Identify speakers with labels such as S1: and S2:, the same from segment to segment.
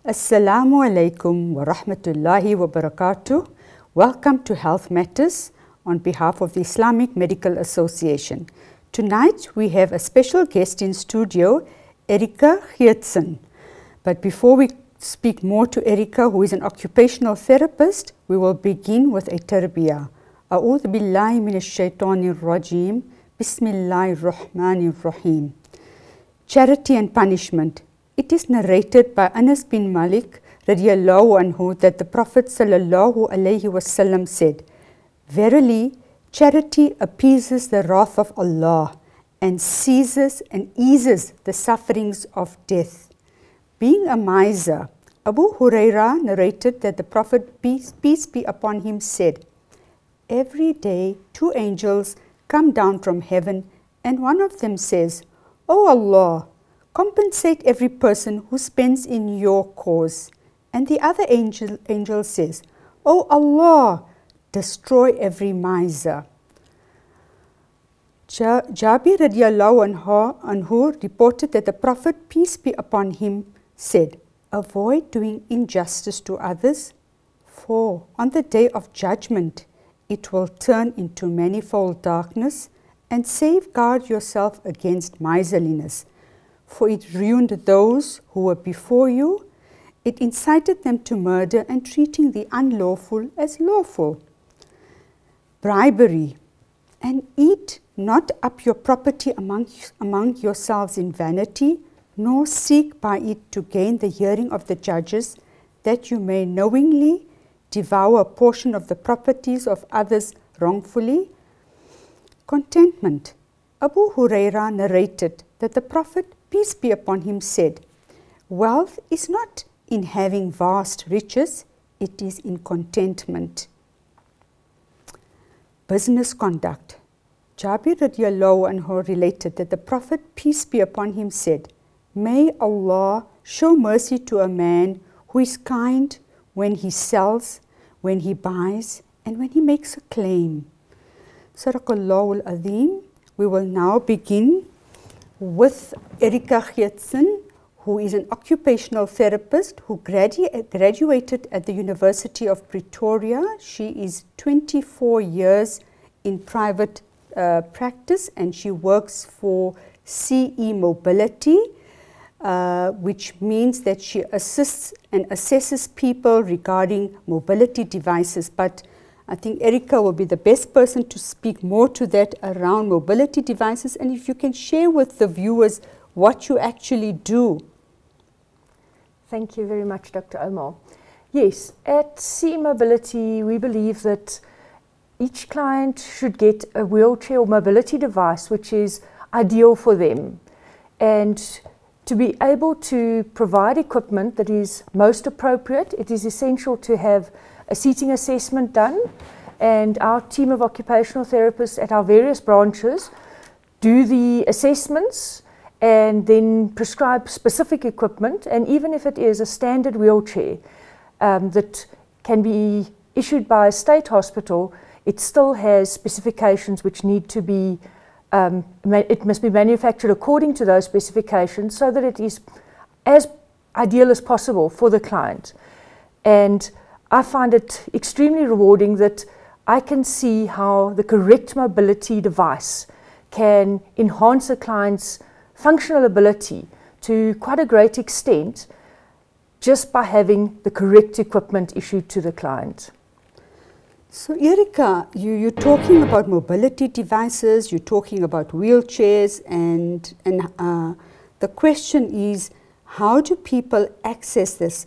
S1: Assalamu alaikum wa rahmatullahi wa barakatuh. Welcome to Health Matters on behalf of the Islamic Medical Association. Tonight we have a special guest in studio, Erica Geerthsen. But before we speak more to Erica, who is an occupational therapist, we will begin with a tarbiyah. A'udhu billahi minash shaitanir rajim. Bismillahir rahmanir rahim. Charity and punishment. It is narrated by Anas bin Malik radiyallahu anhu that the Prophet sallallahu alaihi wasallam said, "Verily, charity appeases the wrath of Allah and seizes and eases the sufferings of death." Being a miser, Abu Huraira narrated that the Prophet, peace be upon him, said, "Every day 2 angels come down from heaven, and one of them says, 'O Allah, compensate every person who spends in your cause.' And the other angel says, 'O Allah, destroy every miser.'" Jabir radiallahu anhu reported that the Prophet, peace be upon him, said, "Avoid doing injustice to others, for on the day of judgment it will turn into manifold darkness, and safeguard yourself against miserliness. For it ruined those who were before you, it incited them to murder and treating the unlawful as lawful. Bribery, and eat not up your property among yourselves in vanity, nor seek by it to gain the hearing of the judges, that you may knowingly devour a portion of the properties of others wrongfully. Contentment. Abu Huraira narrated that the Prophet, peace be upon him, said, "Wealth is not in having vast riches, it is in contentment." Business conduct. Jabir radiallahu anhu related that the Prophet, peace be upon him, said, "May Allah show mercy to a man who is kind when he sells, when he buys, and when he makes a claim." Sadaqallahu al-Azim. We will now begin with Erica Geerthsen, who is an occupational therapist who graduated at the University of Pretoria. She is 24 years in private practice, and she works for CE Mobility, which means that she assists and assesses people regarding mobility devices. But I think Erica will be the best person to speak more to that around mobility devices, and if you can share with the viewers what you actually do.
S2: Thank you very much, Dr. Omar. Yes, at CE Mobility, we believe that each client should get a wheelchair or mobility device which is ideal for them. And to be able to provide equipment that is most appropriate, it is essential to have a seating assessment done, and our team of occupational therapists at our various branches do the assessments and then prescribe specific equipment. And even if it is a standard wheelchair that can be issued by a state hospital, it still has specifications which need to be, it must be manufactured according to those specifications so that it is as ideal as possible for the client. And I find it extremely rewarding that I can see how the correct mobility device can enhance a client's functional ability to quite a great extent just by having the correct equipment issued to the client.
S1: So Erica, you're talking about mobility devices, you're talking about wheelchairs, and the question is, how do people access this?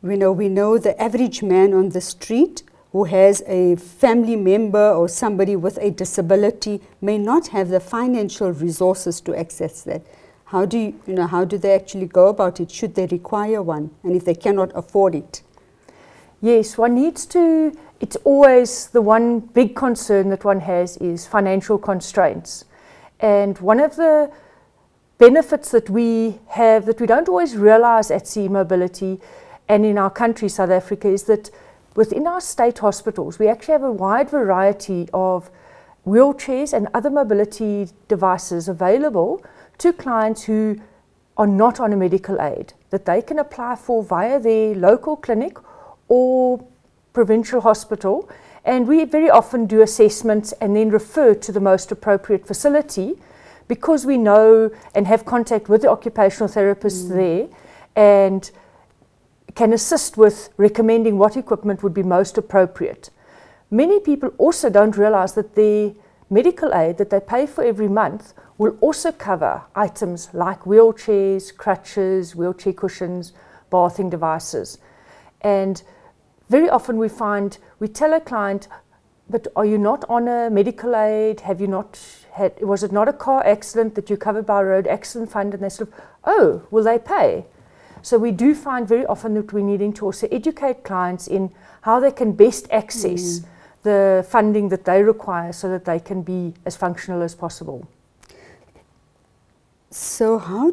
S1: We know the average man on the street who has a family member or somebody with a disability may not have the financial resources to access that. How do they actually go about it? Should they require one? And if they cannot afford it?
S2: Yes, one needs to, it's always the one big concern that one has is financial constraints. And one of the benefits that we have that we don't always realize at CE Mobility and in our country, South Africa, is that within our state hospitals, we actually have a wide variety of wheelchairs and other mobility devices available to clients who are not on a medical aid that they can apply for via their local clinic or provincial hospital, and we very often do assessments and then refer to the most appropriate facility, because we know and have contact with the occupational therapists there and can assist with recommending what equipment would be most appropriate. Many people also don't realize that the medical aid that they pay for every month will also cover items like wheelchairs, crutches, wheelchair cushions, bathing devices. And very often we tell a client, but are you not on a medical aid? Have you not had, was it not a car accident that you covered by a road accident fund? And they sort of, oh, will they pay? So we do find very often that we're needing to also educate clients in how they can best access the funding that they require so that they can be as functional as possible.
S1: So how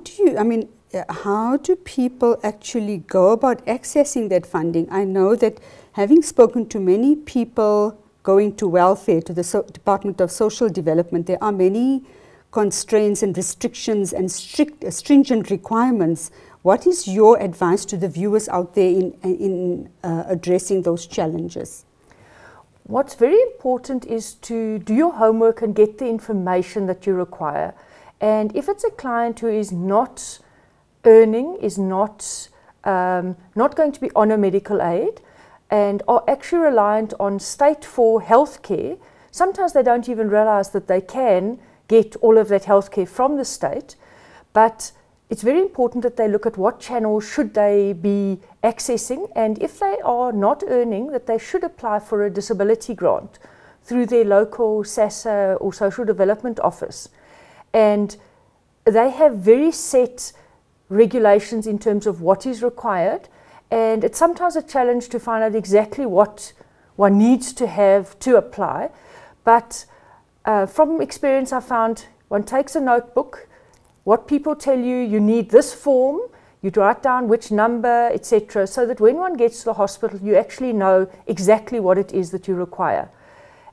S1: do people actually go about accessing that funding? I know that having spoken to many people going to welfare, to the Department of Social Development, there are many constraints and restrictions and stringent requirements. What is your advice to the viewers out there in addressing those challenges?
S2: What's very important is to do your homework and get the information that you require. And if it's a client who is not earning, is not going to be on a medical aid, and are actually reliant on state for healthcare, sometimes they don't even realize that they can get all of that healthcare from the state. But it's very important that they look at what channels should they be accessing, and if they are not earning, that they should apply for a disability grant through their local SASSA or social development office. And they have very set regulations in terms of what is required, and it's sometimes a challenge to find out exactly what one needs to have to apply. But from experience, I found one takes a notebook, what people tell you, you need this form, you write down which number, etc., so that when one gets to the hospital, you actually know exactly what it is that you require.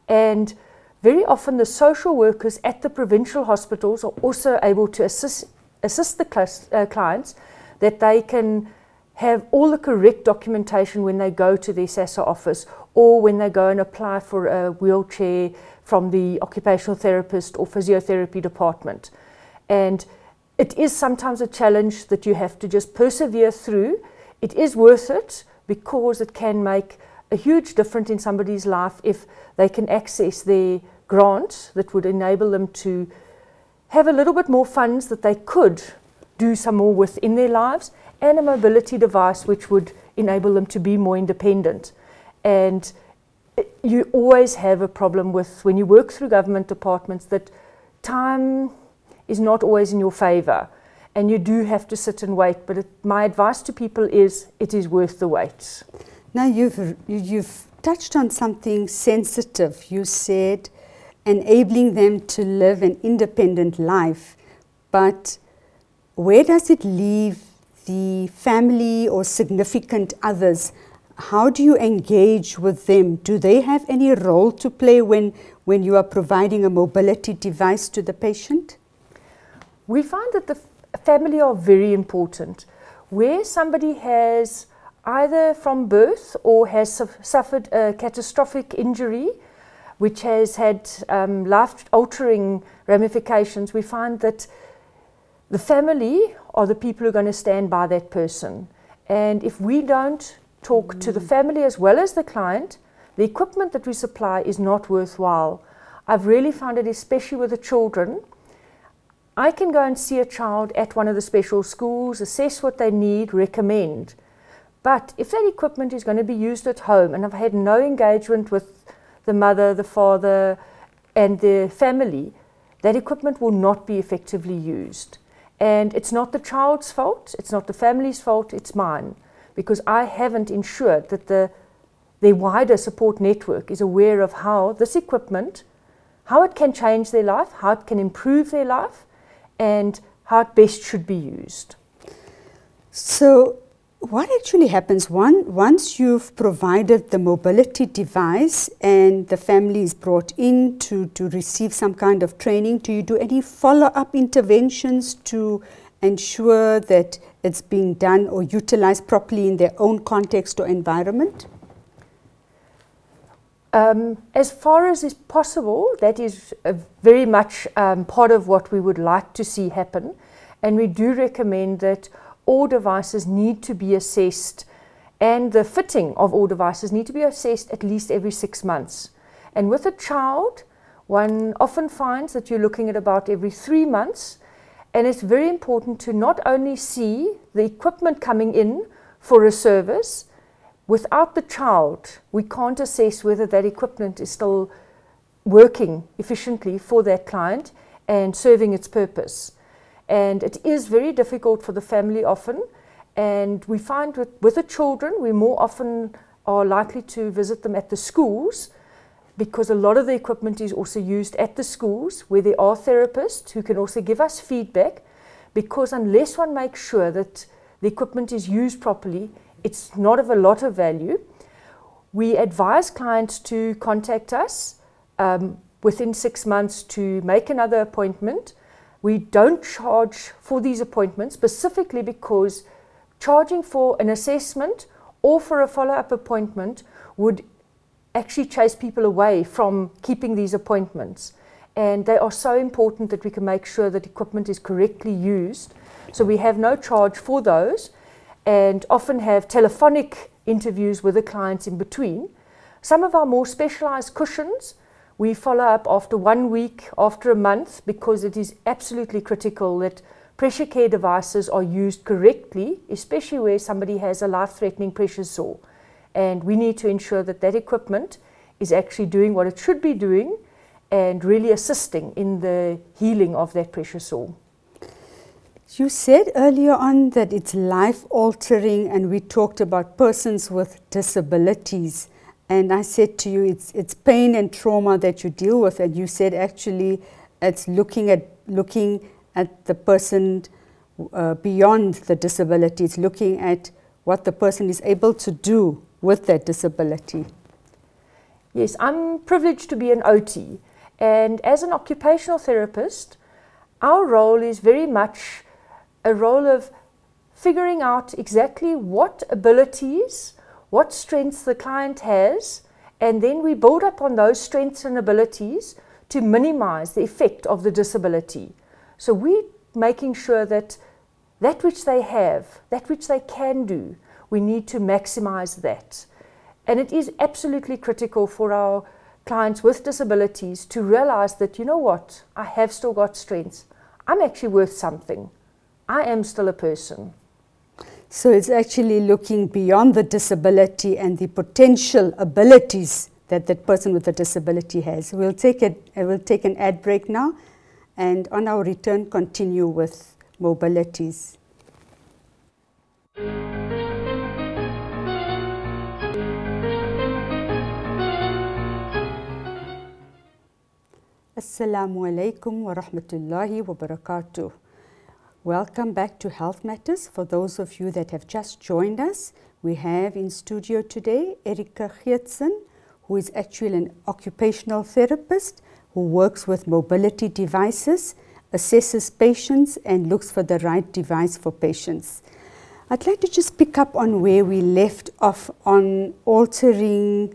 S2: And very often the social workers at the provincial hospitals are also able to assist the clients, that they can have all the correct documentation when they go to their SASSA office, or when they go and apply for a wheelchair from the occupational therapist or physiotherapy department. And it is sometimes a challenge that you have to just persevere through. It is worth it, because it can make a huge difference in somebody's life if they can access their grant that would enable them to have a little bit more funds that they could do some more with in their lives, and a mobility device which would enable them to be more independent. And you always have a problem with, when you work through government departments, that time is not always in your favor, and you do have to sit and wait. But my advice to people is, it is worth the wait.
S1: Now you've touched on something sensitive. You said enabling them to live an independent life, but where does it leave the family or significant others? How do you engage with them? Do they have any role to play when you are providing a mobility device to the patient?
S2: We find that the family are very important. Where somebody has either from birth or has suffered a catastrophic injury which has had life-altering ramifications, we find that the family are the people who are going to stand by that person. And if we don't talk to the family as well as the client, the equipment that we supply is not worthwhile. I've really found it, especially with the children. I can go and see a child at one of the special schools, assess what they need, recommend. But if that equipment is going to be used at home, and I've had no engagement with the mother, the father, and the family, that equipment will not be effectively used. And it's not the child's fault, it's not the family's fault, it's mine, because I haven't ensured that their wider support network is aware of how this equipment, how it can change their life, how it can improve their life, and how it best should be used.
S1: So what actually happens once you've provided the mobility device and the family is brought in to receive some kind of training? Do you do any follow-up interventions to ensure that it's being done or utilized properly in their own context or environment?
S2: As far as is possible, that is very much part of what we would like to see happen. And we do recommend that all devices need to be assessed, and the fitting of all devices need to be assessed at least every 6 months. And with a child, one often finds that you're looking at about every 3 months. And it's very important to not only see the equipment coming in for a service. Without the child, we can't assess whether that equipment is still working efficiently for that client and serving its purpose. And it is very difficult for the family often. And we find with the children, we more often are likely to visit them at the schools, because a lot of the equipment is also used at the schools where there are therapists who can also give us feedback, because unless one makes sure that the equipment is used properly, it's not of a lot of value. We advise clients to contact us within 6 months to make another appointment. We don't charge for these appointments, specifically because charging for an assessment or for a follow-up appointment would actually chase people away from keeping these appointments. And they are so important that we can make sure that equipment is correctly used. So we have no charge for those, and often have telephonic interviews with the clients in between. Some of our more specialized cushions, we follow up after 1 week, after a month, because it is absolutely critical that pressure care devices are used correctly, especially where somebody has a life-threatening pressure sore. And we need to ensure that that equipment is actually doing what it should be doing and really assisting in the healing of that pressure sore.
S1: You said earlier on that it's life-altering, and we talked about persons with disabilities. And I said to you, it's pain and trauma that you deal with, and you said actually it's looking at the person beyond the disability. It's looking at what the person is able to do with that disability.
S2: Yes, I'm privileged to be an OT, and as an occupational therapist, our role is very much a role of figuring out exactly what abilities, what strengths the client has, and then we build up on those strengths and abilities to minimize the effect of the disability. So we're making sure that that which they have, that which they can do, we need to maximize that. And it is absolutely critical for our clients with disabilities to realize that, you know what, I have still got strengths. I'm actually worth something. I am still a person.
S1: So it's actually looking beyond the disability and the potential abilities that that person with a disability has. We'll take an ad break now, and on our return continue with mobilities. Assalamu alaikum wa rahmatullahi wa barakatuh. Welcome back to Health Matters. For those of you that have just joined us, we have in studio today Erica Geerthsen, who is actually an occupational therapist who works with mobility devices, assesses patients, and looks for the right device for patients. I'd like to just pick up on where we left off on altering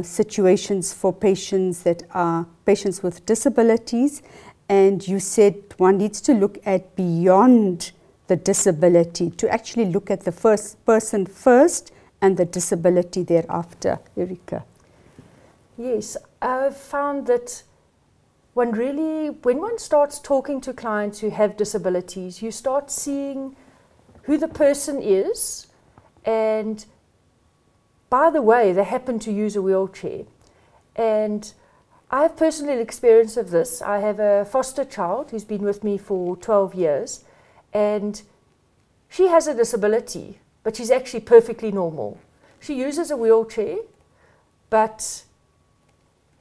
S1: situations for patients that are patients with disabilities. And you said one needs to look at beyond the disability, to actually look at the first person first and the disability thereafter. Erica.
S2: Yes, I've found that when one starts talking to clients who have disabilities, you start seeing who the person is, and by the way, they happen to use a wheelchair. And I have personal experience of this. I have a foster child who's been with me for 12 years, and she has a disability, but she's actually perfectly normal. She uses a wheelchair, but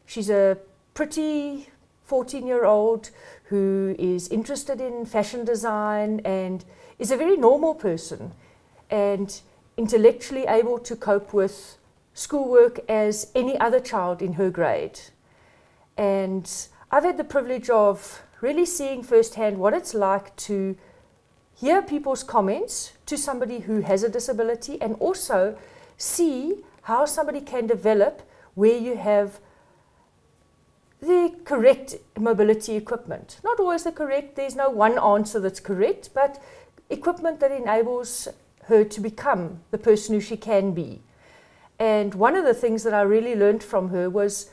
S2: she's a pretty 14-year-old who is interested in fashion design and is a very normal person and intellectually able to cope with schoolwork as any other child in her grade. And I've had the privilege of really seeing firsthand what it's like to hear people's comments to somebody who has a disability, and also see how somebody can develop where you have the correct mobility equipment. Not always the correct, there's no one answer that's correct, but equipment that enables her to become the person who she can be. And one of the things that I really learned from her was,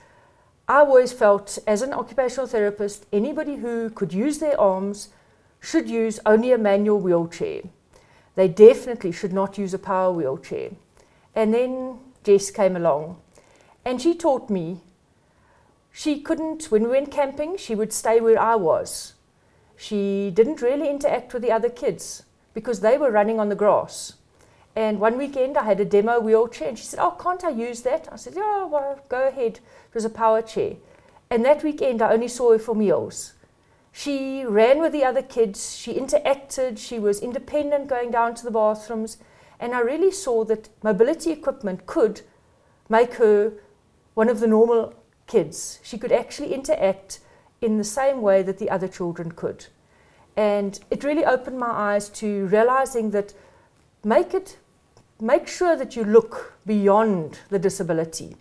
S2: I always felt as an occupational therapist, anybody who could use their arms should use only a manual wheelchair. They definitely should not use a power wheelchair. And then Jess came along, and she taught me she couldn't, when we went camping, she would stay where I was. She didn't really interact with the other kids because they were running on the grass. And one weekend I had a demo wheelchair, and she said, "Oh, can't I use that?" I said, "Yeah, well, go ahead." It was a power chair. And that weekend I only saw her for meals. She ran with the other kids, she interacted, she was independent going down to the bathrooms, and I really saw that mobility equipment could make her one of the normal kids. She could actually interact in the same way that the other children could. And it really opened my eyes to realizing that make sure that you look beyond the disability.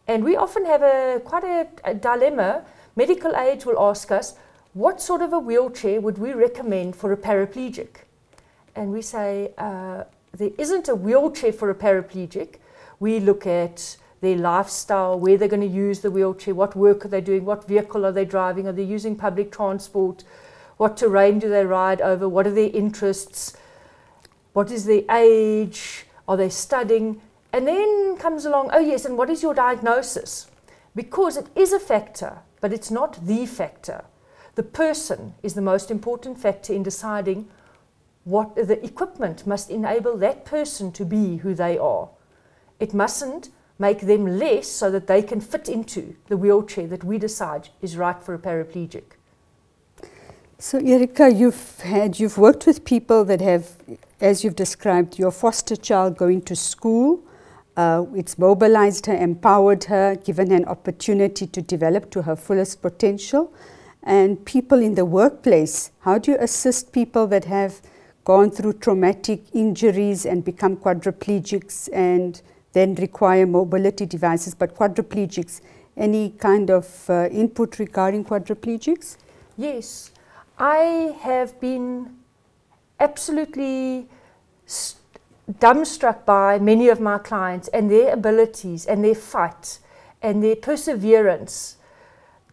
S2: And we often have quite a dilemma. Medical aid will ask us, what sort of a wheelchair would we recommend for a paraplegic? And we say, there isn't a wheelchair for a paraplegic. We look at their lifestyle, where they're going to use the wheelchair, what work are they doing, what vehicle are they driving, are they using public transport, what terrain do they ride over, what are their interests, what is their age, are they studying, and then comes along, oh yes, and what is your diagnosis? Because it is a factor, but it's not the factor. The person is the most important factor in deciding what the equipment must enable that person to be who they are. It mustn't make them less so that they can fit into the wheelchair that we decide is right for a paraplegic.
S1: So Erica, you've worked with people that have, as you've described, your foster child going to school. It's mobilized her, empowered her, given her an opportunity to develop to her fullest potential. And people in the workplace, how do you assist people that have gone through traumatic injuries and become quadriplegics and then require mobility devices, but quadriplegics, any kind of input regarding quadriplegics?
S2: Yes, I have been absolutely dumbstruck by many of my clients and their abilities and their fight and their perseverance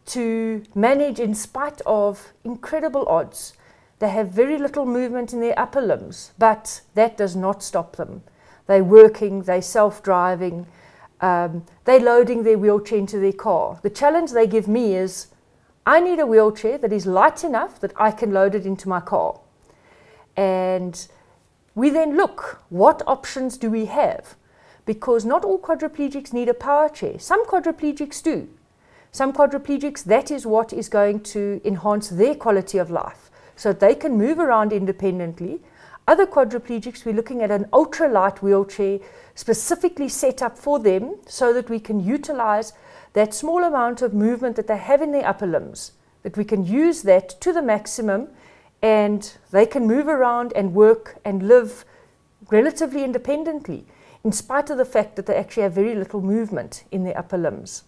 S2: to manage in spite of incredible odds. They have very little movement in their upper limbs, but that does not stop them. They're working, they're self-driving, they're loading their wheelchair into their car. The challenge they give me is, I need a wheelchair that is light enough that I can load it into my car. And we then look, what options do we have? Because not all quadriplegics need a power chair. Some quadriplegics do. Some quadriplegics, that is what is going to enhance their quality of life, so they can move around independently. Other quadriplegics, we're looking at an ultralight wheelchair specifically set up for them so that we can utilize that small amount of movement that they have in their upper limbs, that we can use that to the maximum, and they can move around and work and live relatively independently, in spite of the fact that they actually have very little movement in their upper limbs.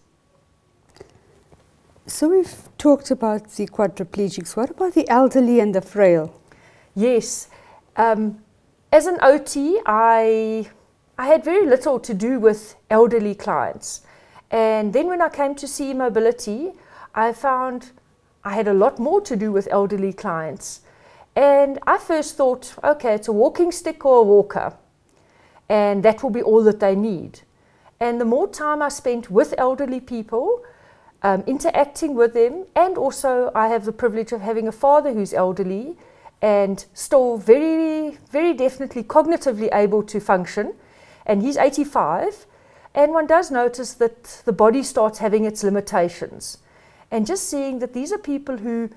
S1: So we've talked about the quadriplegics. What about the elderly and the frail?
S2: Yes. As an OT, I had very little to do with elderly clients. And then when I came to CE Mobility, I found I had a lot more to do with elderly clients. And I first thought, okay, it's a walking stick or a walker, and that will be all that they need. And the more time I spent with elderly people, interacting with them, and also I have the privilege of having a father who's elderly and still very, very definitely cognitively able to function, and he's 85, and one does notice that the body starts having its limitations. And just seeing that these are people who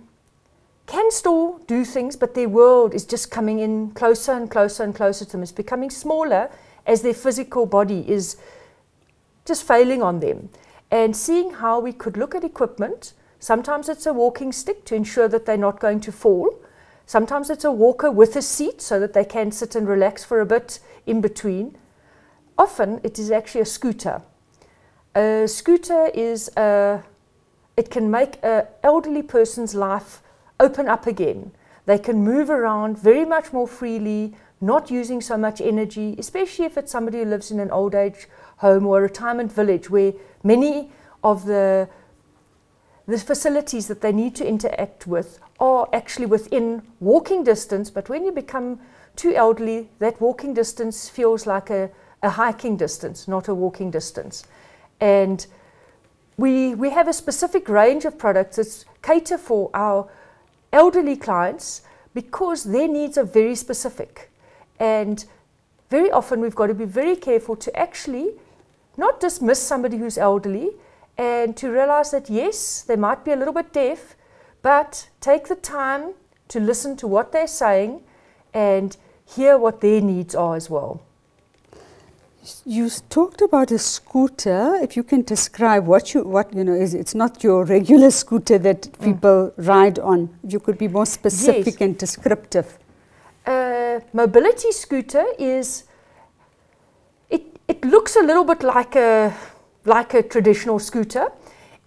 S2: can still do things, but their world is just coming in closer and closer and closer to them. It's becoming smaller as their physical body is just failing on them. And seeing how we could look at equipment, sometimes it's a walking stick to ensure that they're not going to fall. Sometimes it's a walker with a seat so that they can sit and relax for a bit in between. Often it is actually a scooter. A scooter it can make an elderly person's life open up again. They can move around very much more freely, not using so much energy, especially if it's somebody who lives in an old age home or a retirement village where many of the facilities that they need to interact with are actually within walking distance, but when you become too elderly, that walking distance feels like a hiking distance, not a walking distance. And we have a specific range of products that cater for our elderly clients because their needs are very specific. And very often we've got to be very careful to actually not dismiss somebody who's elderly and to realize that yes, they might be a little bit deaf, but take the time to listen to what they're saying and hear what their needs are as well.
S1: You talked about a scooter. If you can describe what is, it's not your regular scooter that people ride on. You could be more specific
S2: Yes.
S1: and descriptive.
S2: Mobility scooter is, it looks a little bit like a traditional scooter.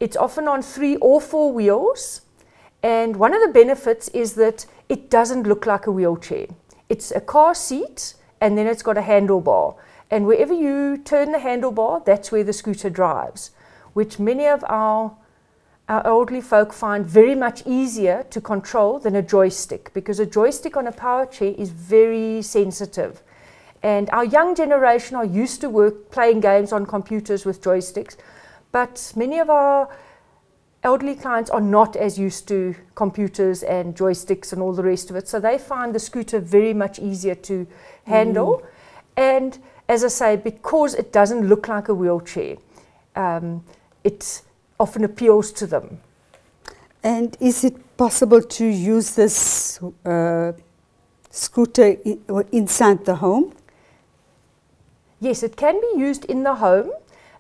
S2: It's often on 3 or 4 wheels, and one of the benefits is that it doesn't look like a wheelchair. It's a car seat and then it's got a handlebar, and wherever you turn the handlebar, that's where the scooter drives, which many of our elderly folk find very much easier to control than a joystick, because a joystick on a power chair is very sensitive. And our young generation are used to playing games on computers with joysticks, but many of our elderly clients are not as used to computers and joysticks and all the rest of it, so they find the scooter very much easier to handle. And as I say, because it doesn't look like a wheelchair, it often appeals to them.
S1: And is it possible to use this scooter inside the home?
S2: Yes, it can be used in the home.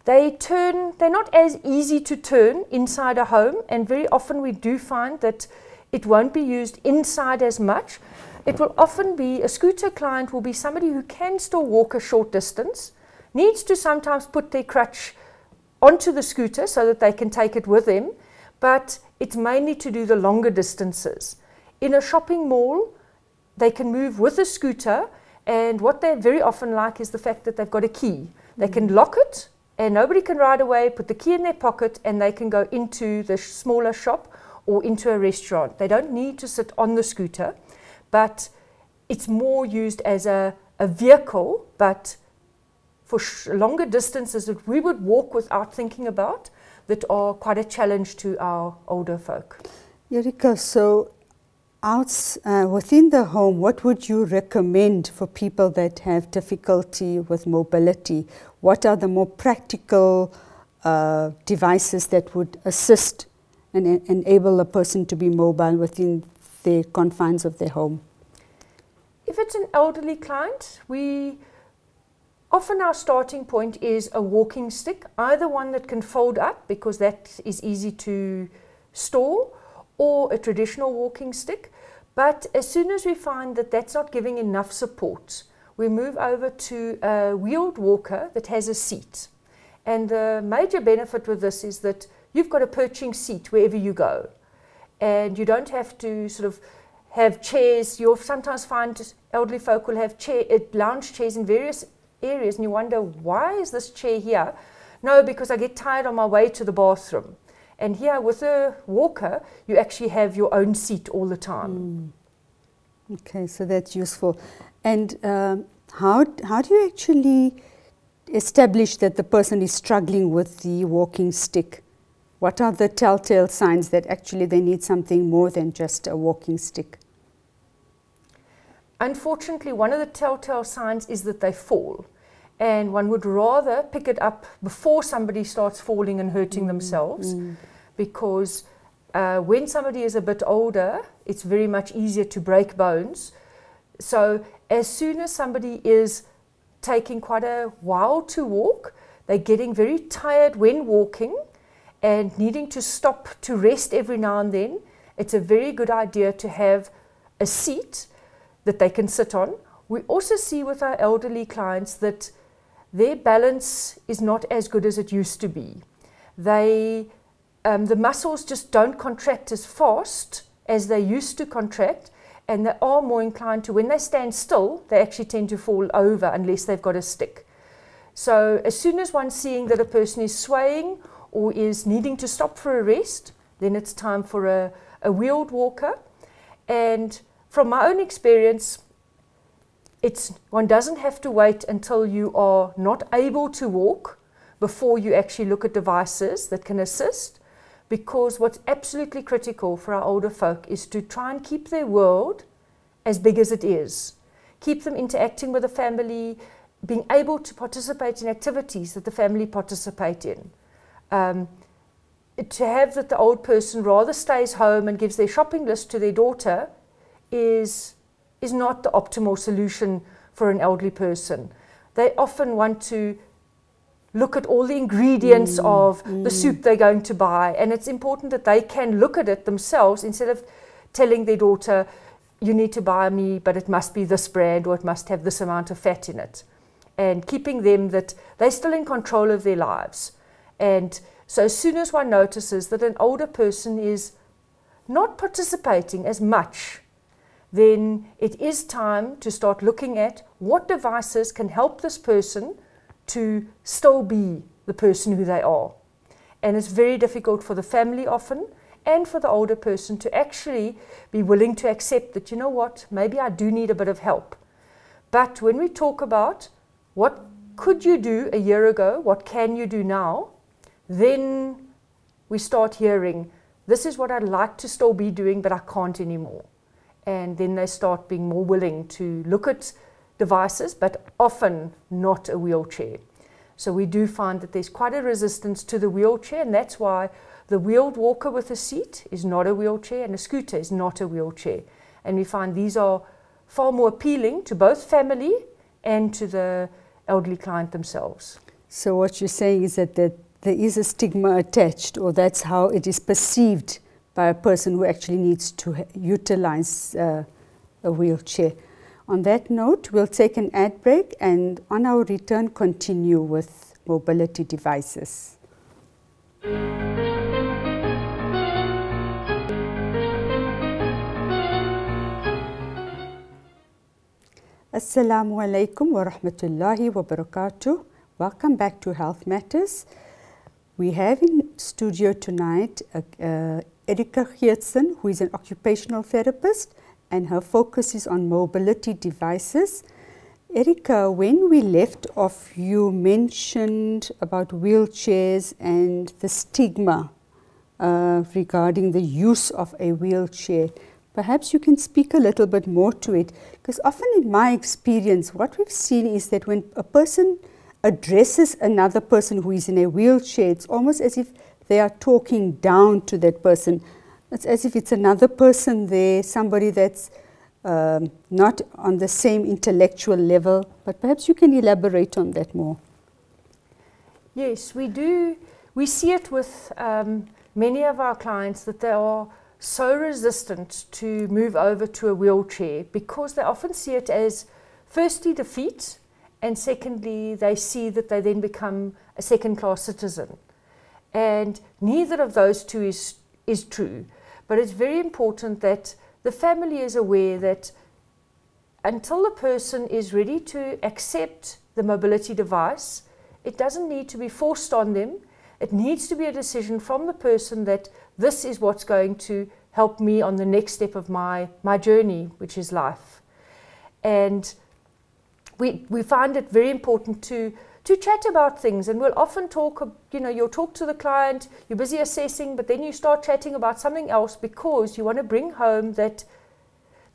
S2: They're not as easy to turn inside a home, and very often we do find that it won't be used inside as much. It will often be, a scooter client will be somebody who can still walk a short distance, needs to sometimes put their crutch onto the scooter so that they can take it with them, but it's mainly to do the longer distances. In a shopping mall, they can move with a scooter, and what they very often like is the fact that they've got a key. They can lock it and nobody can ride away, put the key in their pocket, and they can go into the smaller shop or into a restaurant. They don't need to sit on the scooter, but it's more used as a vehicle, but for longer distances that we would walk without thinking about, that are quite a challenge to our older folk.
S1: Erica, so within the home, what would you recommend for people that have difficulty with mobility? What are the more practical devices that would assist and enable a person to be mobile within the confines of their home?
S2: If it's an elderly client, often our starting point is a walking stick, either one that can fold up because that is easy to store, or a traditional walking stick. But as soon as we find that that's not giving enough support, we move over to a wheeled walker that has a seat. And the major benefit with this is that you've got a perching seat wherever you go, and you don't have to sort of have chairs. You'll sometimes find elderly folk will have lounge chairs in various areas, and you wonder, why is this chair here? No, because I get tired on my way to the bathroom. And here with a walker, you actually have your own seat all the time.
S1: Okay, so that's useful. And how do you actually establish that the person is struggling with the walking stick? What are the telltale signs that actually they need something more than just a walking stick?
S2: Unfortunately, one of the telltale signs is that they fall. And one would rather pick it up before somebody starts falling and hurting themselves, because when somebody is a bit older, it's very much easier to break bones. So as soon as somebody is taking quite a while to walk, they're getting very tired when walking and needing to stop to rest every now and then, it's a very good idea to have a seat that they can sit on. We also see with our elderly clients that their balance is not as good as it used to be. The muscles just don't contract as fast as they used to contract, and they are more inclined to, when they stand still, they actually tend to fall over unless they've got a stick. So as soon as one's seeing that a person is swaying or is needing to stop for a rest, then it's time for a wheeled walker. And from my own experience, one doesn't have to wait until you are not able to walk before you actually look at devices that can assist, because what's absolutely critical for our older folk is to try and keep their world as big as it is. Keep them interacting with the family, being able to participate in activities that the family participate in. To have that the old person rather stays home and gives their shopping list to their daughter is not the optimal solution for an elderly person. They often want to look at all the ingredients of the soup they're going to buy, and it's important that they can look at it themselves instead of telling their daughter, you need to buy me, but it must be this brand or it must have this amount of fat in it. And keeping them that they're still in control of their lives. And so as soon as one notices that an older person is not participating as much, then it is time to start looking at what devices can help this person to still be the person who they are. And it's very difficult for the family often and for the older person to actually be willing to accept that, you know what, maybe I do need a bit of help. But when we talk about what could you do a year ago, what can you do now, then we start hearing, this is what I'd like to still be doing, but I can't anymore. And then they start being more willing to look at devices, but often not a wheelchair. So we do find that there's quite a resistance to the wheelchair, and that's why the wheeled walker with a seat is not a wheelchair and a scooter is not a wheelchair. And we find these are far more appealing to both family and to the elderly client themselves.
S1: So what you're saying is that there is a stigma attached, or that's how it is perceived by a person who actually needs to utilize a wheelchair. On that note, we'll take an ad break, and on our return continue with mobility devices. Assalamu alaikum wa rahmatullahi wa barakatuh. Welcome back to Health Matters. We have in studio tonight Erica Geerthsen, who is an occupational therapist, and her focus is on mobility devices. Erica, when we left off, you mentioned about wheelchairs and the stigma regarding the use of a wheelchair. Perhaps you can speak a little bit more to it, because often in my experience, what we've seen is that when a person addresses another person who is in a wheelchair, it's almost as if they are talking down to that person. It's as if it's another person there, somebody that's not on the same intellectual level. But perhaps you can elaborate on that more.
S2: Yes, we do. We see it with many of our clients that they are so resistant to move over to a wheelchair because they often see it as, firstly, defeat, and secondly, they see that they then become a second-class citizen. And neither of those two is true. But it's very important that the family is aware that until the person is ready to accept the mobility device, it doesn't need to be forced on them. It needs to be a decision from the person that this is what's going to help me on the next step of my journey, which is life. And we find it very important to chat about things, and we'll often talk, you'll talk to the client, you're busy assessing, but then you start chatting about something else because you want to bring home that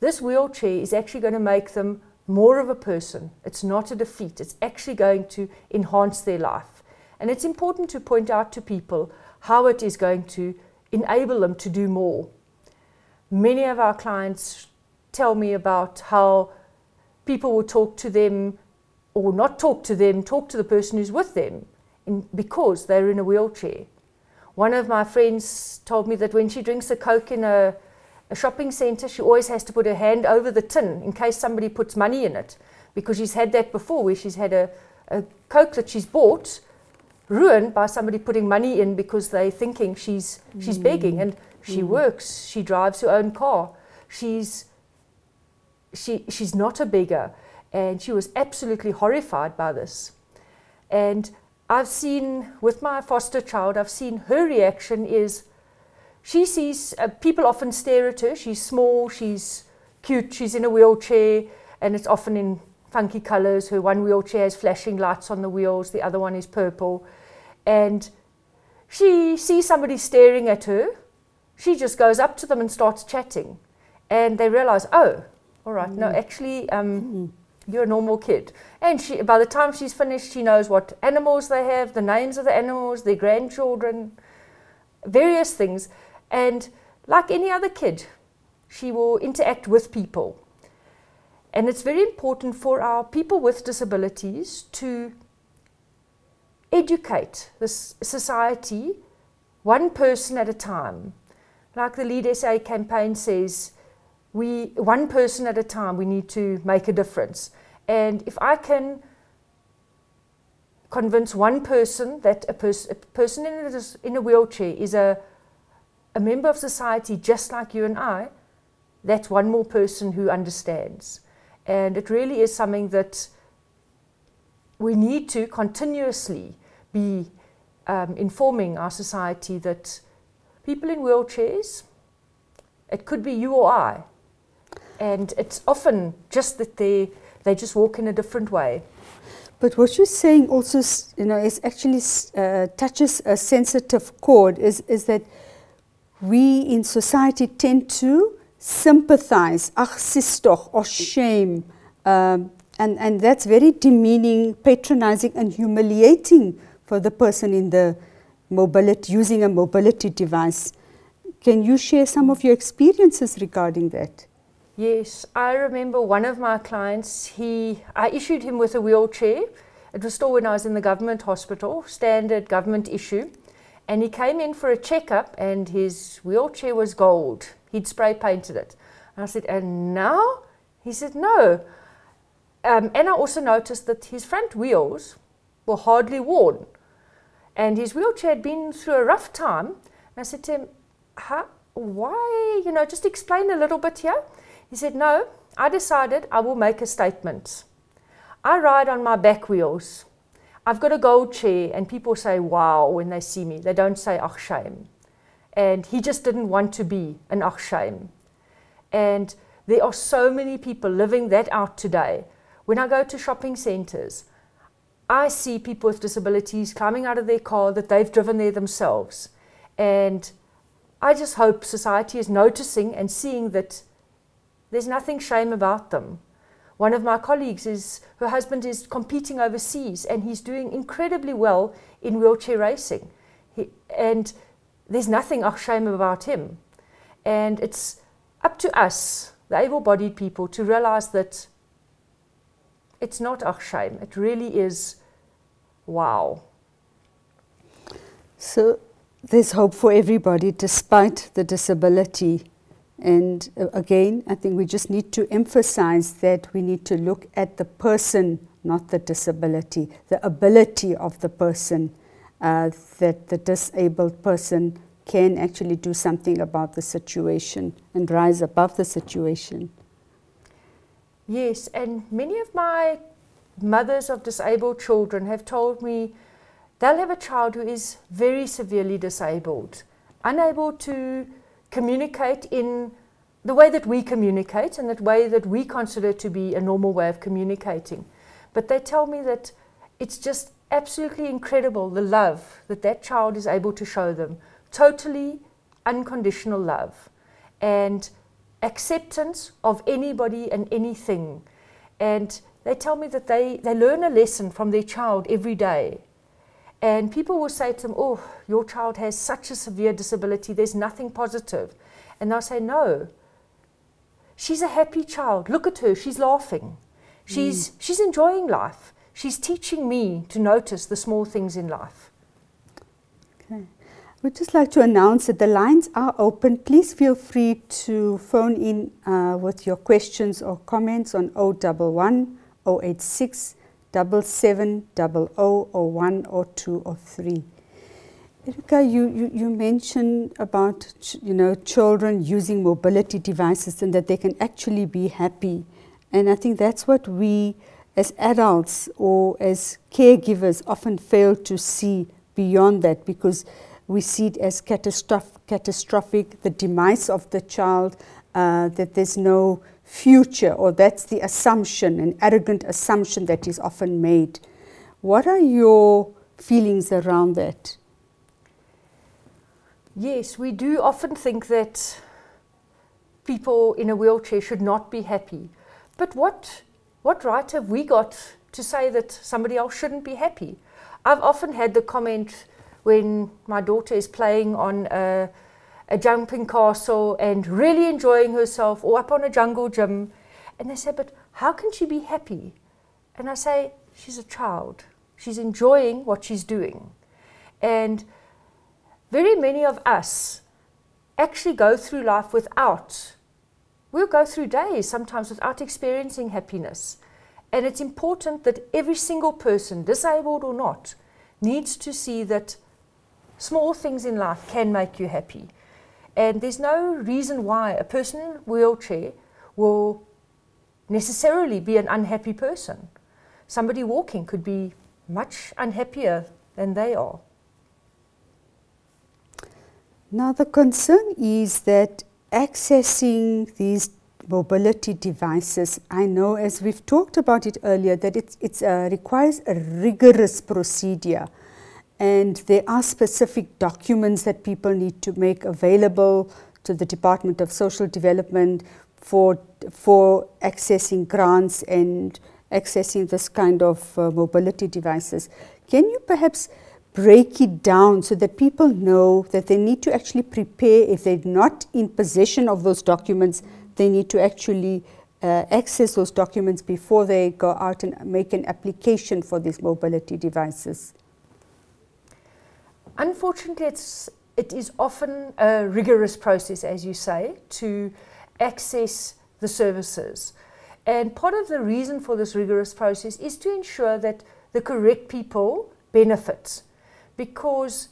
S2: this wheelchair is actually going to make them more of a person. It's not a defeat. It's actually going to enhance their life. And it's important to point out to people how it is going to enable them to do more. Many of our clients tell me about how people will talk to them or not talk to them, talk to the person who's with them because they're in a wheelchair. One of my friends told me that when she drinks a Coke in a a shopping centre, she always has to put her hand over the tin in case somebody puts money in it, because she's had that before, where she's had a Coke that she's bought ruined by somebody putting money in because they're thinking she's begging. And she works, she drives her own car, she's not a beggar, and she was absolutely horrified by this. And I've seen, with my foster child, I've seen her reaction is, she sees, people often stare at her, she's small, she's cute, she's in a wheelchair, and it's often in funky colours. Her one wheelchair has flashing lights on the wheels, the other one is purple. And she sees somebody staring at her, she just goes up to them and starts chatting. And they realise, oh, all right, no, actually, you're a normal kid. And by the time she's finished, she knows what animals they have, the names of the animals, their grandchildren, various things. And like any other kid, she will interact with people. And it's very important for our people with disabilities to educate this society one person at a time. Like the Lead SA campaign says, one person at a time, we need to make a difference. And if I can convince one person that a person in a wheelchair is a member of society just like you and I, that's one more person who understands. And it really is something that we need to continuously be informing our society that people in wheelchairs, it could be you or I, and it's often just that they just walk in a different way.
S1: But what you're saying also, is actually touches a sensitive chord, is that we in society tend to sympathize, ach sis toch, or shame, and that's very demeaning, patronizing and humiliating for the person in the using a mobility device. Can you share some of your experiences regarding that?
S2: Yes, I remember one of my clients, I issued him with a wheelchair. It was still when I was in the government hospital, standard government issue. And he came in for a checkup and his wheelchair was gold. He'd spray painted it. And I said, and now? He said, no. And I also noticed that his front wheels were hardly worn. And his wheelchair had been through a rough time. And I said to him, why, just explain a little bit here. He said, no, I decided I will make a statement. I ride on my back wheels. I've got a gold chair, and people say, wow, when they see me. They don't say, ach, shame. And he just didn't want to be an ach, shame. And there are so many people living that out today. When I go to shopping centres, I see people with disabilities climbing out of their car that they've driven there themselves. And I just hope society is noticing and seeing that there's nothing shame about them. One of my colleagues, her husband is competing overseas and he's doing incredibly well in wheelchair racing. And there's nothing shame about him. And it's up to us, the able-bodied people, to realize that it's not shame. It really is wow.
S1: So there's hope for everybody despite the disability. And again, I think we just need to emphasize that we need to look at the person, not the disability, the ability of the person, that the disabled person can actually do something about the situation and rise above the situation.
S2: Yes, and many of my mothers of disabled children have told me they'll have a child who is very severely disabled, unable to communicate in the way that we communicate and the way that we consider to be a normal way of communicating. But they tell me that it's just absolutely incredible, the love that that child is able to show them. Totally unconditional love and acceptance of anybody and anything. And they tell me that they learn a lesson from their child every day. And people will say to them, oh, your child has such a severe disability, there's nothing positive. And they'll say, no, she's a happy child. Look at her, she's laughing. She's enjoying life. She's teaching me to notice the small things in life.
S1: Okay. We'd just like to announce that the lines are open. Please feel free to phone in with your questions or comments on 011 086 7700 or 1 or 2 or 3. Erica, you mentioned about children using mobility devices and that they can actually be happy. And I think that's what we as adults or as caregivers often fail to see beyond that, because we see it as catastrophic, the demise of the child, that there's no future, or that's the assumption, an arrogant assumption that is often made. What are your feelings around that?
S2: Yes, we do often think that people in a wheelchair should not be happy. But what right have we got to say that somebody else shouldn't be happy? I've often had the comment when my daughter is playing on a jumping castle and really enjoying herself, or up on a jungle gym, and they say, but how can she be happy? And I say, she's a child. She's enjoying what she's doing. And very many of us actually go through life we'll go through days sometimes without experiencing happiness. And it's important that every single person, disabled or not, needs to see that small things in life can make you happy. And there's no reason why a person in a wheelchair will necessarily be an unhappy person. Somebody walking could be much unhappier than they are.
S1: Now the concern is that accessing these mobility devices, I know, as we've talked about it earlier, that it requires a rigorous procedure, and there are specific documents that people need to make available to the Department of Social Development for accessing grants and accessing this kind of mobility devices. Can you perhaps break it down so that people know that they need to actually prepare? If they're not in possession of those documents, they need to actually access those documents before they go out and make an application for these mobility devices.
S2: Unfortunately, it is often a rigorous process, as you say, to access the services. And part of the reason for this rigorous process is to ensure that the correct people benefit. Because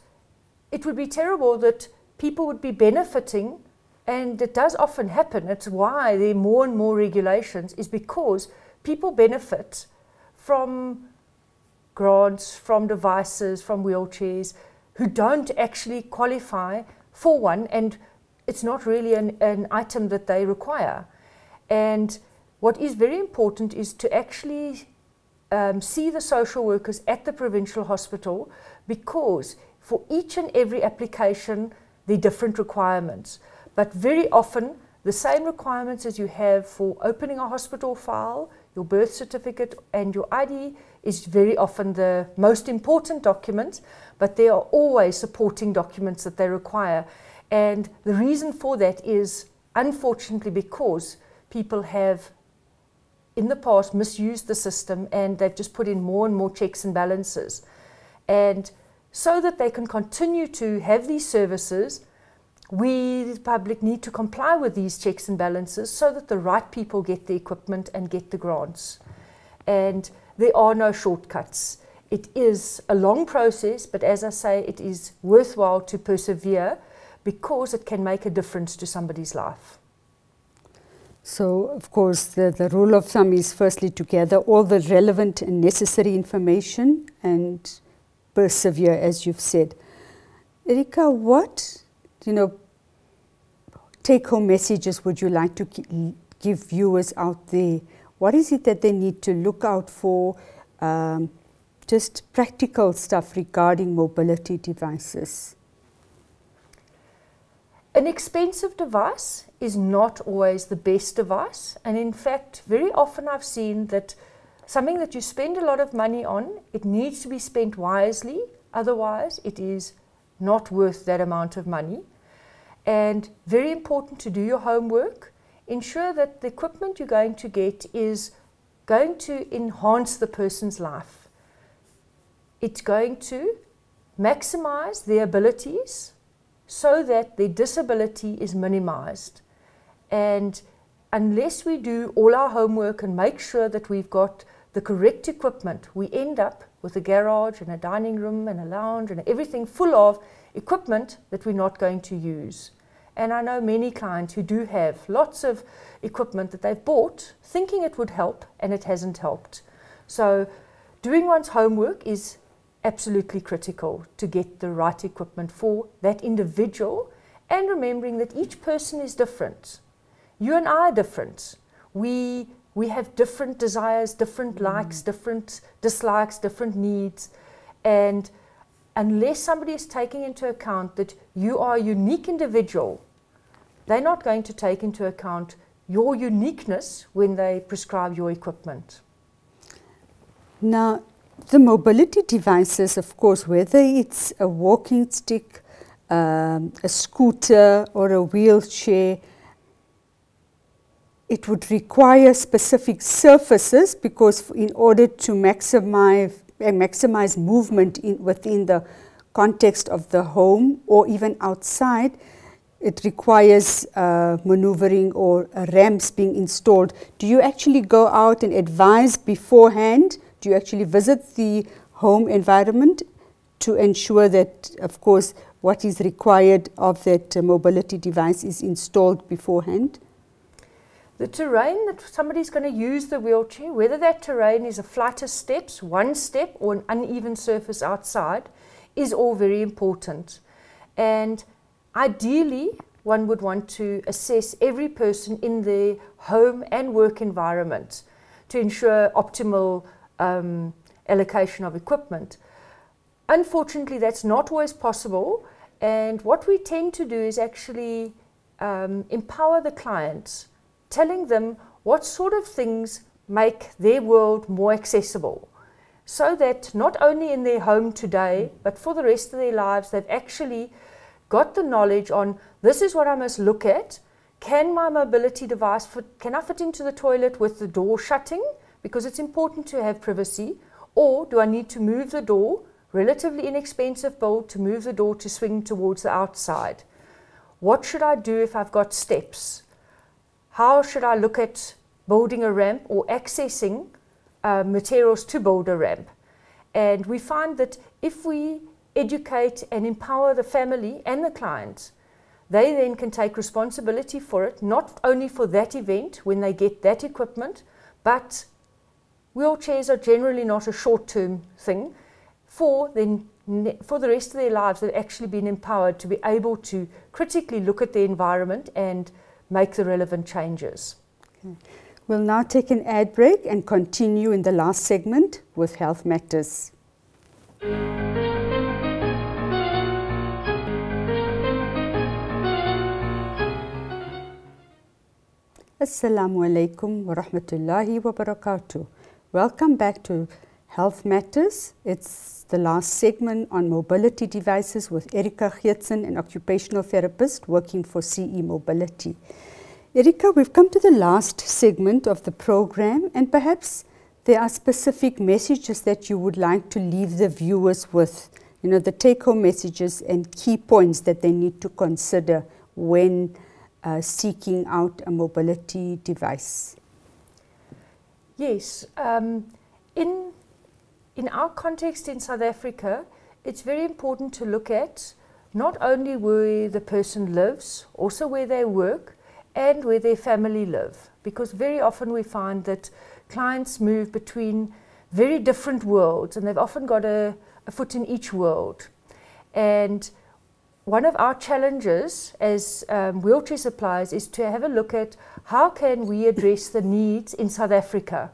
S2: it would be terrible that people would be benefiting, and it does often happen. It's why there are more and more regulations, is because people benefit from grants, from devices, from wheelchairs, who don't actually qualify for one, and it's not really an item that they require. And what is very important is to actually see the social workers at the provincial hospital, because for each and every application there are different requirements. But very often the same requirements as you have for opening a hospital file, your birth certificate and your ID is very often the most important document, but there are always supporting documents that they require. And the reason for that is, unfortunately, because people have in the past misused the system, and they've just put in more and more checks and balances. And so that they can continue to have these services, we, the public, need to comply with these checks and balances so that the right people get the equipment and get the grants. And there are no shortcuts. It is a long process, but as I say, it is worthwhile to persevere, because it can make a difference to somebody's life.
S1: So, of course, the rule of thumb is firstly to gather all the relevant and necessary information and persevere, as you've said. Erica, what, take-home messages would you like to give viewers out there? What is it that they need to look out for, just practical stuff regarding mobility devices?
S2: An expensive device is not always the best device, and in fact, very often I've seen that something that you spend a lot of money on, it needs to be spent wisely, otherwise it is not worth that amount of money. And very important to do your homework. Ensure that the equipment you're going to get is going to enhance the person's life. It's going to maximize their abilities so that their disability is minimized. And unless we do all our homework and make sure that we've got the correct equipment, we end up with a garage and a dining room and a lounge and everything full of equipment that we're not going to use. And I know many clients who do have lots of equipment that they've bought thinking it would help, and it hasn't helped. So doing one's homework is absolutely critical to get the right equipment for that individual, and remembering that each person is different. You and I are different. We have different desires, different likes, different dislikes, different needs. And unless somebody is taking into account that you are a unique individual, they're not going to take into account your uniqueness when they prescribe your equipment.
S1: Now, the mobility devices, of course, whether it's a walking stick, a scooter or a wheelchair, it would require specific surfaces, because in order to maximize movement within the context of the home or even outside, it requires maneuvering or ramps being installed. Do you actually go out and advise beforehand? Do you actually visit the home environment to ensure that, of course, what is required of that mobility device is installed beforehand?
S2: The terrain that somebody's going to use the wheelchair, whether that terrain is a flight of steps, one step, or an uneven surface outside, is all very important. And ideally, one would want to assess every person in their home and work environment to ensure optimal allocation of equipment. Unfortunately, that's not always possible, and what we tend to do is actually empower the clients, telling them what sort of things make their world more accessible, so that not only in their home today, but for the rest of their lives, they've actually got the knowledge on, this is what I must look at. Can my mobility device can I fit into the toilet with the door shutting? Because it's important to have privacy. Or do I need to move the door, relatively inexpensive build, to move the door to swing towards the outside? What should I do if I've got steps? How should I look at building a ramp or accessing materials to build a ramp? And we find that if we educate and empower the family and the client, they then can take responsibility for it, not only for that event when they get that equipment, but wheelchairs are generally not a short-term thing. For the rest of their lives, they've actually been empowered to be able to critically look at the environment and make the relevant changes.
S1: Okay. We'll now take an ad break and continue in the last segment with Health Matters. Assalamu alaikum wa rahmatullahi wa barakatuh. Welcome back to Health Matters. It's the last segment on mobility devices with Erica Geerthsen, an occupational therapist working for CE Mobility. Erica, we've come to the last segment of the program, and perhaps there are specific messages that you would like to leave the viewers with, the take-home messages and key points that they need to consider when seeking out a mobility device.
S2: Yes, in our context in South Africa, it's very important to look at not only where the person lives, also where they work and where their family live, because very often we find that clients move between very different worlds, and they've often got a foot in each world. And one of our challenges as wheelchair suppliers is to have a look at how can we address the needs in South Africa,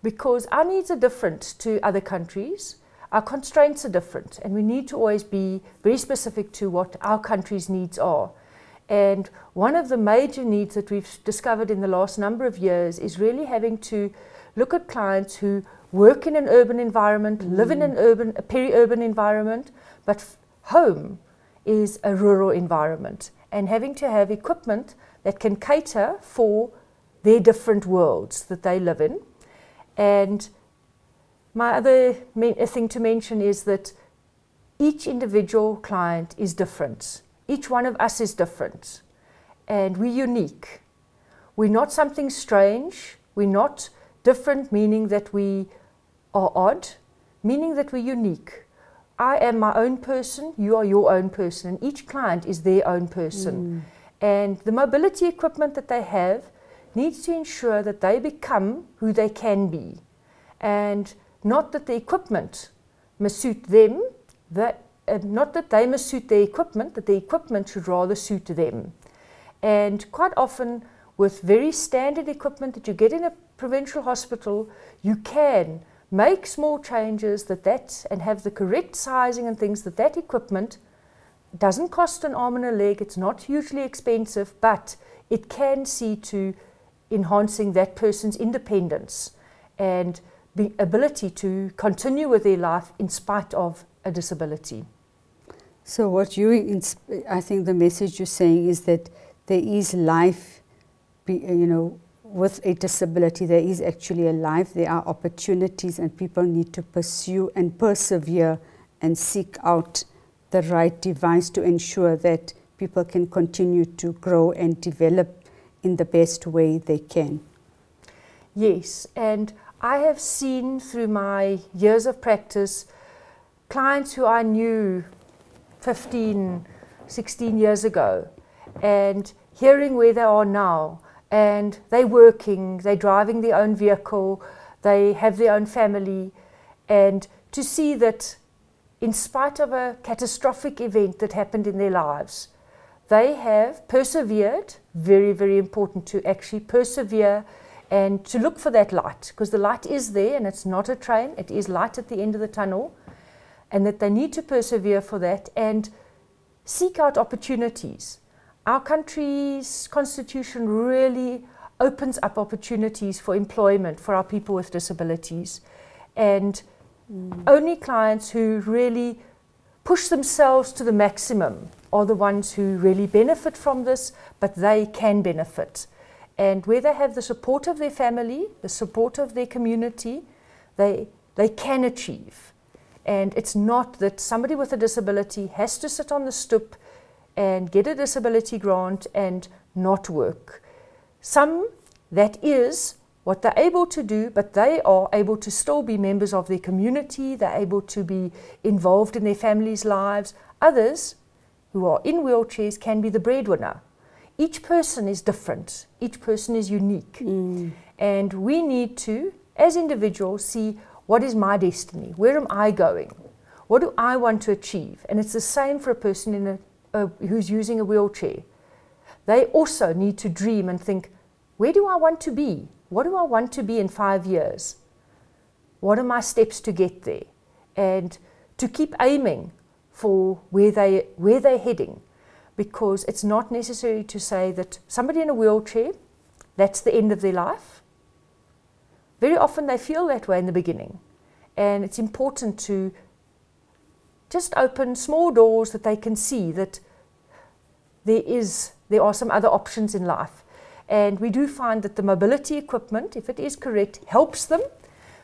S2: because our needs are different to other countries, our constraints are different, and we need to always be very specific to what our country's needs are. And one of the major needs that we've discovered in the last number of years is really having to look at clients who work in an urban environment, live in a peri-urban environment, but home is a rural environment, and having to have equipment that can cater for their different worlds that they live in. And my other thing to mention is that each individual client is different, each one of us is different and we're unique. We're not something strange. We're not different, meaning that we are odd, meaning that we're unique. I am my own person, you are your own person, and each client is their own person. And the mobility equipment that they have needs to ensure that they become who they can be, and not that the equipment must suit them, not that they must suit the equipment, that the equipment should rather suit them. And quite often, with very standard equipment that you get in a provincial hospital, you can make small changes and have the correct sizing and things that equipment doesn't cost an arm and a leg. It's not hugely expensive, but it can see to enhancing that person's independence and the ability to continue with their life in spite of a disability.
S1: So I think the message you're saying is that there is life, with a disability. There is actually a life, there are opportunities, and people need to pursue and persevere and seek out the right device to ensure that people can continue to grow and develop in the best way they can.
S2: Yes, and I have seen through my years of practice clients who I knew 15, 16 years ago, and hearing where they are now, and they're working, they're driving their own vehicle, they have their own family, and to see that in spite of a catastrophic event that happened in their lives, they have persevered. Very, very important to actually persevere and to look for that light, because the light is there and it's not a train, it is light at the end of the tunnel, and that they need to persevere for that and seek out opportunities. Our country's constitution really opens up opportunities for employment for our people with disabilities, and only clients who really push themselves to the maximum are the ones who really benefit from this, but they can benefit. And where they have the support of their family, the support of their community, they can achieve. And it's not that somebody with a disability has to sit on the stoep and get a disability grant and not work. Some, that is what they're able to do, but they are able to still be members of their community, they're able to be involved in their families' lives. Others, who are in wheelchairs, can be the breadwinner. Each person is different, each person is unique. And we need to, as individuals, see what is my destiny, where am I going, what do I want to achieve? And it's the same for a person who's using a wheelchair. They also need to dream and think, where do I want to be? What do I want to be in 5 years? What are my steps to get there? And to keep aiming for where they're heading, because it's not necessary to say that somebody in a wheelchair, that's the end of their life. Very often they feel that way in the beginning, and it's important to just open small doors that they can see that there are some other options in life. And we do find that the mobility equipment, if it is correct, helps them,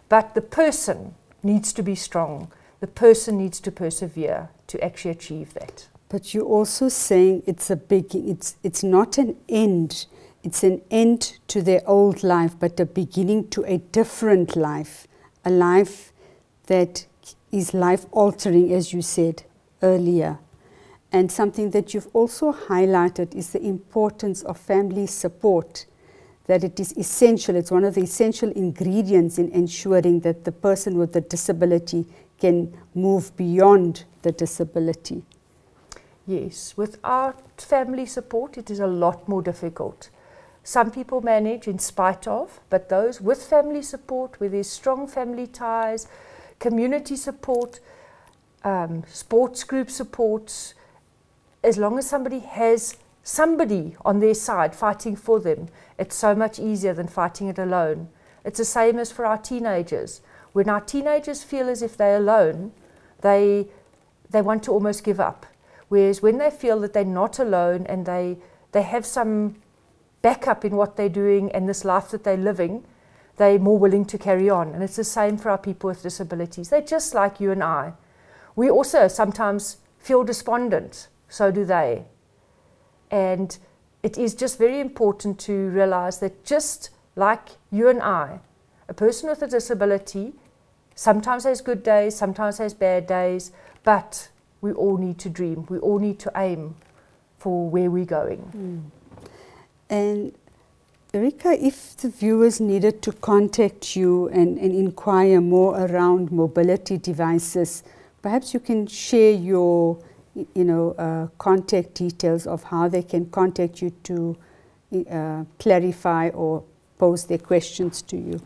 S2: but the person needs to be strong. The person needs to persevere to actually achieve that.
S1: But you're also saying it's not an end. It's an end to their old life, but a beginning to a different life. A life that is life-altering, as you said earlier. And something that you've also highlighted is the importance of family support, that it is essential. It's one of the essential ingredients in ensuring that the person with the disability can move beyond the disability.
S2: Yes, without family support, it is a lot more difficult. Some people manage in spite of, but those with family support, where there's strong family ties, community support, sports group supports, as long as somebody has somebody on their side fighting for them, it's so much easier than fighting it alone. It's the same as for our teenagers. When our teenagers feel as if they're alone, they want to almost give up. Whereas when they feel that they're not alone and they have some backup in what they're doing and this life that they're living, they're more willing to carry on. And it's the same for our people with disabilities. They're just like you and I. We also sometimes feel despondent. So do they. And it is just very important to realize that just like you and I, a person with a disability sometimes has good days, sometimes has bad days, but we all need to dream. We all need to aim for where we're going.
S1: And Erica, if the viewers needed to contact you and inquire more around mobility devices, perhaps you can share your contact details of how they can contact you to clarify or pose their questions to you.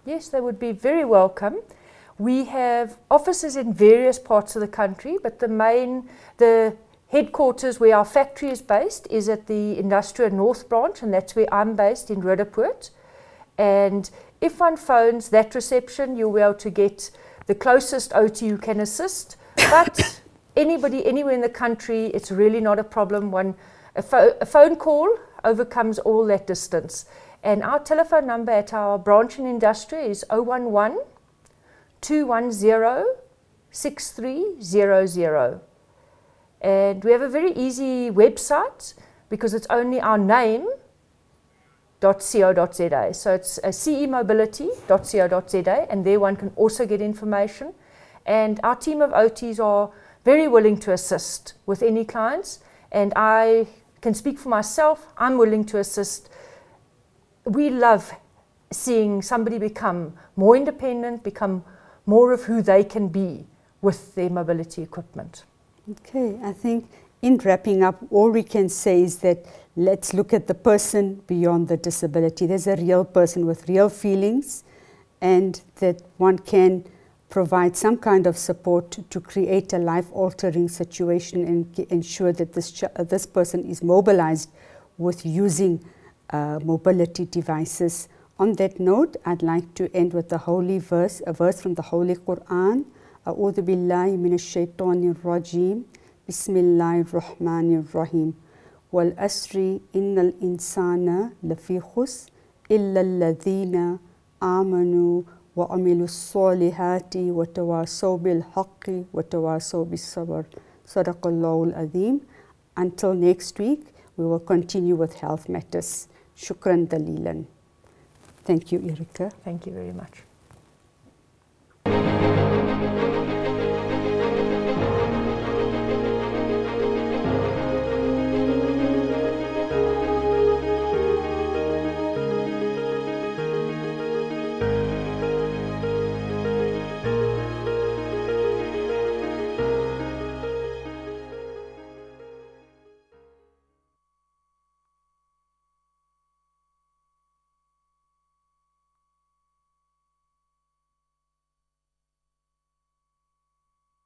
S2: Yes, they would be very welcome. We have offices in various parts of the country, but the headquarters where our factory is based is at the Industrial North Branch, and that's where I'm based in Roodepoort. And if one phones that reception, you'll be able to get the closest OT who can assist. But anybody, anywhere in the country, it's really not a problem. A phone call overcomes all that distance. And our telephone number at our branch in Industria is 011 210 6300. And we have a very easy website because it's only our name.co.za. So it's cemobility.co.za, and there one can also get information. And our team of OTs are very willing to assist with any clients. And I can speak for myself, I'm willing to assist. We love seeing somebody become more independent, become more of who they can be with their mobility equipment.
S1: Okay, I think in wrapping up, all we can say is that let's look at the person beyond the disability. There's a real person with real feelings, and that one can provide some kind of support to create a life-altering situation and ensure that this person is mobilized with using mobility devices. On that note, I'd like to end with the holy verse, a verse from the Holy Quran. أعوذ بالله من الشيطان الرجيم بسم الله الرحمن الرحيم والأسر إن الإنسان لفي خسر إلا الذين آمنوا وعملوا الصالحات وتواصوا بالحق وتواصوا بالصبر صدق الله العظيم. Until next week, we will continue with health matters. Shukran dalilan. Thank you, Erica.
S2: Thank you very much.